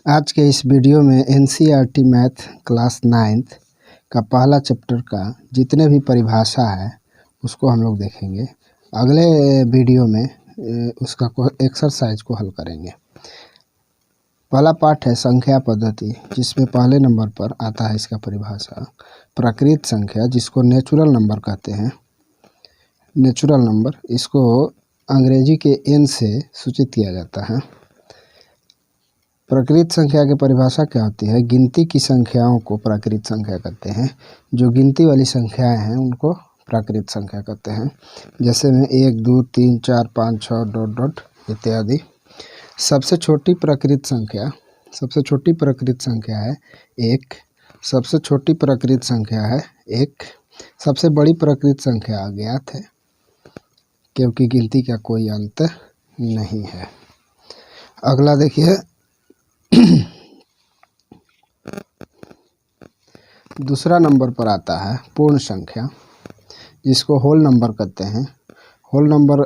आज के इस वीडियो में एनसीईआरटी मैथ क्लास 9th का पहला चैप्टर का जितने भी परिभाषा है उसको हम लोग देखेंगे। अगले वीडियो में उसका एक्सरसाइज को हल करेंगे। पहला पार्ट है संख्या पद्धति, जिसमें पहले नंबर पर आता है इसका परिभाषा प्राकृत संख्या, जिसको नेचुरल नंबर कहते हैं। नेचुरल नंबर इसको अंग्रेजी के एन से सूचित किया जाता है। प्राकृत संख्या की परिभाषा क्या होती है? गिनती की संख्याओं को प्राकृत संख्या कहते हैं। जो गिनती वाली संख्याएं हैं उनको प्राकृत संख्या कहते हैं। जैसे में 1, 2, 3, 4, 5, 6 डॉट डॉट इत्यादि। सबसे छोटी प्राकृत संख्या है 1। सबसे छोटी प्राकृत संख्या है 1। सबसे बड़ी प्राकृत संख्या अज्ञात है, क्योंकि गिनती का कोई अंत नहीं है। अगला देखिए दूसरा नंबर पर आता है पूर्ण संख्या, जिसको होल नंबर कहते हैं। होल नंबर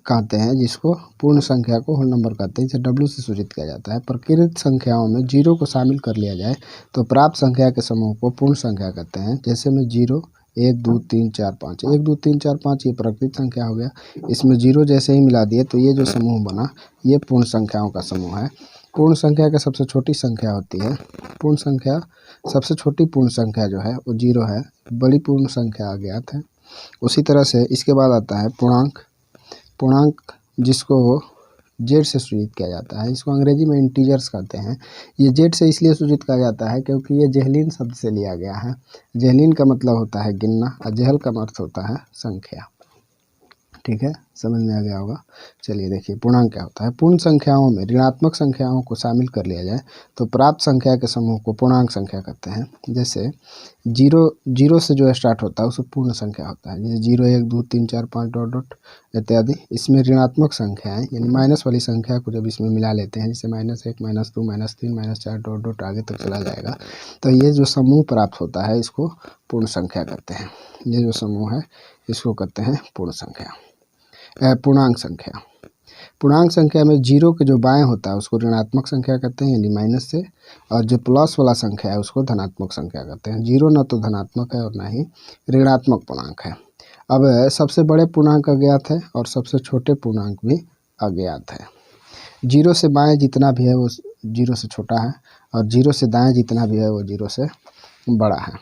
कहते हैं जिसको पूर्ण संख्या को होल नंबर कहते हैं। इसे W से सूचित किया जाता है। प्राकृत संख्याओं में 0 को शामिल कर लिया जाए तो प्राप्त संख्या के समूह को पूर्ण संख्या कहते हैं। जैसे में 0, 1, 2, 3, 4, 5। 1, 2, 3, 4, 5 ये प्राकृत संख्या हो गया। इसमें 0 जैसे ही मिला दिए तो ये जो समूह बना ये पूर्ण संख्याओं का समूह है। पूर्ण संख्या का सबसे छोटी संख्या होती है पूर्ण संख्या। सबसे छोटी पूर्ण संख्या जो है वो 0 है। बड़ी पूर्ण संख्या अज्ञात है। उसी तरह से इसके बाद आता है पूर्णांक। पूर्णांक जिसको जेड से सूचित किया जाता है। इसको अंग्रेजी में इंटीजर्स कहते हैं। ये जेड से इसलिए सूचित किया जाता है क्योंकि ये जेहलीन शब्द से लिया गया है। जेहलीन का मतलब होता है गिनना और जेहल का अर्थ होता है संख्या। ठीक है, समझ में आ गया होगा। चलिए देखिए पूर्णांक क्या होता है। पूर्ण संख्याओं में ऋणात्मक संख्याओं को शामिल कर लिया जाए तो प्राप्त संख्या के समूह को पूर्णांक संख्या कहते हैं। जैसे 0 से जो स्टार्ट होता है उसको पूर्ण संख्या होता है। जैसे 0, 1, 2, 3, 4, 5 डॉट डॉट इत्यादि। इसमें ऋणात्मक संख्याएं यानी माइनस वाली संख्या को जब इसमें मिला लेते हैं, जैसे -1, -2, -3, -4 डॉट डॉट आगे तक चला जाएगा, तो ये जो समूह प्राप्त होता है इसको पूर्ण संख्या कहते हैं। ये जो समूह है इसको कहते हैं पूर्ण संख्या, पूर्णांक संख्या। पूर्णांक संख्या में 0 के जो बाएं होता है उसको ऋणात्मक संख्या कहते हैं, यानी माइनस से, और जो प्लस वाला संख्या है उसको धनात्मक संख्या कहते हैं। 0 न तो धनात्मक है और ना ही ऋणात्मक पूर्णांक है। अब सबसे बड़े पूर्णांक अज्ञात है और सबसे छोटे पूर्णांक भी अज्ञात है। 0 से बाएं जितना भी है वो 0 से छोटा है और 0 से दाएं जितना भी है वो 0 से बड़ा है।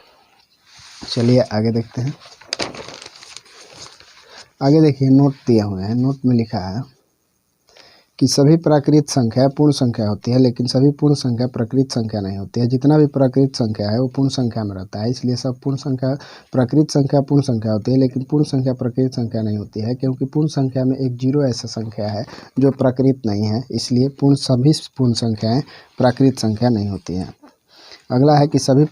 चलिए आगे देखते हैं। आगे देखिए नोट दिए हुए हैं। नोट में लिखा है कि सभी प्राकृत संख्या पूर्ण संख्या होती है, लेकिन सभी पूर्ण संख्या प्राकृत संख्या नहीं होती है। जितना भी प्राकृत संख्या है वो पूर्ण संख्या में रहता है, इसलिए सब पूर्ण संख्या प्राकृत संख्या पूर्ण संख्या होती है, लेकिन पूर्ण संख्या प्राकृत संख्या नहीं होती है, क्योंकि पूर्ण संख्या में एक 0 ऐसा संख्या है जो प्राकृत नहीं है, इसलिए सभी पूर्ण संख्याएँ प्राकृत संख्या नहीं होती हैं। अगला है कि सभी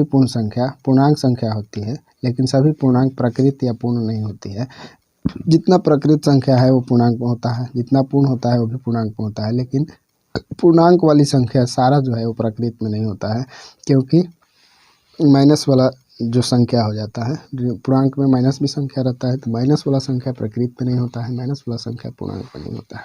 पूर्ण संख्या पूर्णांक संख्या होती है, लेकिन सभी पूर्णांक प्राकृत या पूर्ण नहीं होती है। जितना प्राकृत संख्या है वो पूर्णांक में होता है, जितना पूर्ण होता है वो भी पूर्णांक में होता है, लेकिन पूर्णांक वाली संख्या सारा जो है वो प्राकृत में नहीं होता है, क्योंकि माइनस वाला जो संख्या हो जाता है। पूर्णांक में माइनस भी संख्या रहता है, तो माइनस वाला संख्या प्राकृत में नहीं होता है, माइनस वाला संख्या पूर्णांक में नहीं होता है।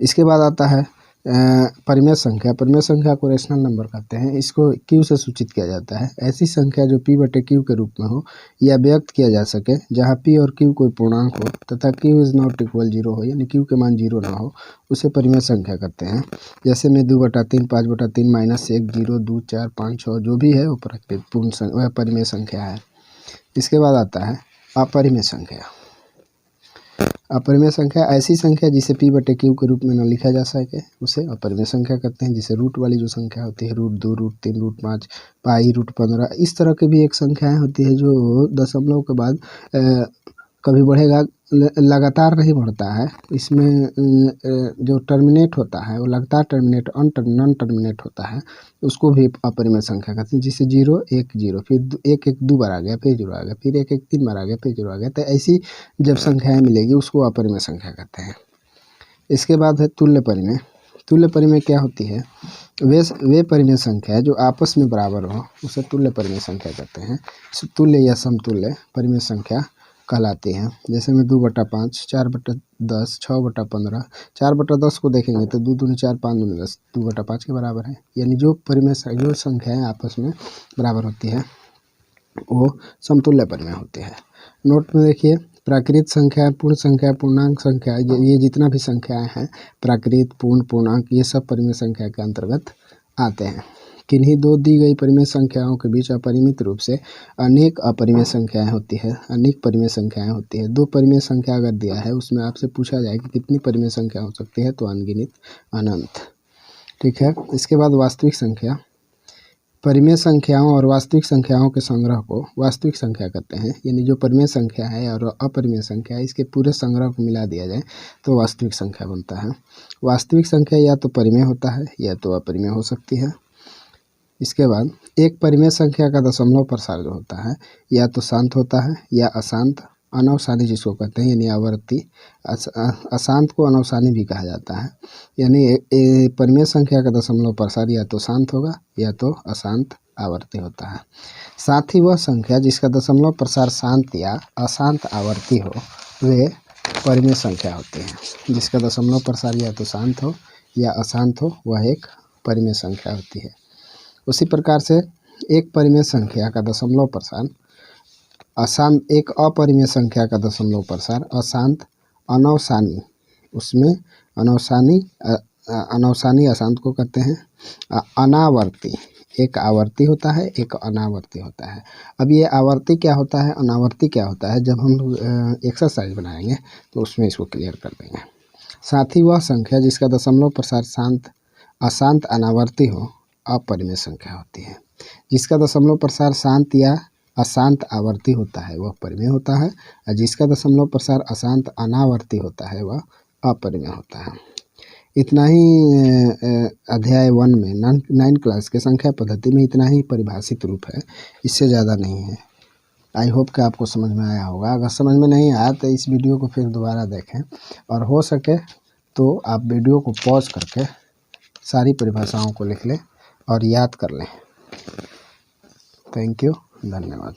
इसके बाद आता है परिमेय संख्या। परिमेय संख्या को रेशनल नंबर कहते हैं। इसको Q से सूचित किया जाता है। ऐसी संख्या जो P/Q के रूप में हो या व्यक्त किया जा सके, जहाँ P और Q कोई पूर्णांक हो तथा Q इज नॉट इक्वल 0 हो, यानी Q के मान 0 ना हो, उसे परिमेय संख्या कहते हैं। जैसे में 2/3, 5/3, -1, 0, 2, 4, 5, 6 जो भी है वो वह परिमेय संख्या है। इसके बाद आता है अपरिमेय संख्या। अपरिमेय संख्या ऐसी संख्या जिसे P/Q के रूप में न लिखा जा सके उसे अपरिमेय संख्या कहते हैं। जैसे रूट वाली जो संख्या होती है, √2, √3, √5, पाई, √15, इस तरह की भी एक संख्याएं होती है जो दशमलव के बाद कभी बढ़ेगा, लगातार नहीं बढ़ता है। इसमें जो टर्मिनेट होता है वो लगातार टर्मिनेट नॉन टर्मिनेट होता है, उसको भी अपरिमेय संख्या कहते हैं। जैसे 0, 1, 0, फिर 1, 1 2 बार आ गया, फिर 0 आ गया, फिर 1, 1 3 बार आ गया, फिर 0 आ गया। तो ऐसी जब संख्याएं मिलेगी उसको अपरिमेय संख्या कहते हैं। इसके बाद है तुल्य परिमेय। तुल्य परिमेय क्या होती है? वे परिमेय संख्या जो आपस में बराबर हो उसे तुल्य परिमेय संख्या कहते हैं। तुल्य या समतुल्य परिमेय संख्या कहलाती हैं। जैसे में 2/5, 4/10, 6/15, 4/10 को देखेंगे तो 2 दूनी 4, 5 दूनी 10, 2/5 के बराबर है। यानी जो जो संख्याएँ आपस में बराबर होती है वो समतुल्य परिमेय होती है। नोट में देखिए, प्राकृत संख्या, पूर्ण संख्या, पूर्णांक संख्या, ये जितना भी संख्याएं हैं प्राकृत, पूर्ण, पूर्णांक, ये सब परिमेय संख्या के अंतर्गत आते हैं। किन्हीं दो दी गई परिमेय संख्याओं के बीच अपरिमित रूप से अनेक अपरिमेय संख्याएं होती है, अनेक परिमेय संख्याएं होती है। दो परिमेय संख्या अगर दिया है उसमें आपसे पूछा जाए कि कितनी परिमेय संख्या हो सकती है, तो अनगिनत, अनंत। ठीक है। इसके बाद वास्तविक संख्या। परिमेय संख्याओं और वास्तविक संख्याओं के संग्रह को वास्तविक संख्या कहते हैं। यानी जो परिमेय संख्या है और अपरिमेय संख्या है, इसके पूरे संग्रह को मिला दिया जाए तो वास्तविक संख्या बनता है। वास्तविक संख्या या तो परिमेय होता है या तो अपरिमेय हो सकती है। इसके बाद एक परिमेय संख्या का दशमलव प्रसार जो होता है या तो शांत होता है या अशांत, अनवसानी जिसको कहते हैं, यानी आवर्ती। अशांत को अनवसानी भी कहा जाता है। यानी परिमेय संख्या का दशमलव प्रसार या तो शांत होगा या तो अशांत आवर्ती होता है। साथ ही वह संख्या जिसका दशमलव प्रसार शांत या अशांत आवर्ती हो वे परिमेय संख्या होती है। जिसका दशमलव प्रसार या तो शांत हो या अशांत हो वह एक परिमेय संख्या होती है। उसी प्रकार से एक परिमेय संख्या का दशमलव प्रसार अशांत, एक अपरिमेय संख्या का दशमलव प्रसार अशांत, अनवसानी, उसमें अनवसानी अशांत को कहते हैं। अनावर्ती, एक आवर्ती होता है, एक अनावर्ती होता है। अब ये आवर्ती क्या होता है, अनावर्ती क्या होता है, जब हम एक्सरसाइज बनाएंगे तो उसमें इसको क्लियर कर देंगे। साथ ही वह संख्या जिसका दशमलव प्रसार शांत, अशांत, अनावर्ती हो अपरिमेय संख्या होती है। जिसका दशमलव प्रसार शांत या अशांत आवर्ती होता है वह परिमेय होता है, और जिसका दशमलव प्रसार अशांत अनावर्ती होता है वह अपरिमेय होता है। इतना ही अध्याय 1 में 9 क्लास के संख्या पद्धति में इतना ही परिभाषित रूप है, इससे ज़्यादा नहीं है। आई होप कि आपको समझ में आया होगा। अगर समझ में नहीं आया तो इस वीडियो को फिर दोबारा देखें, और हो सके तो आप वीडियो को पॉज करके सारी परिभाषाओं को लिख लें और याद कर लें। थैंक यू, धन्यवाद।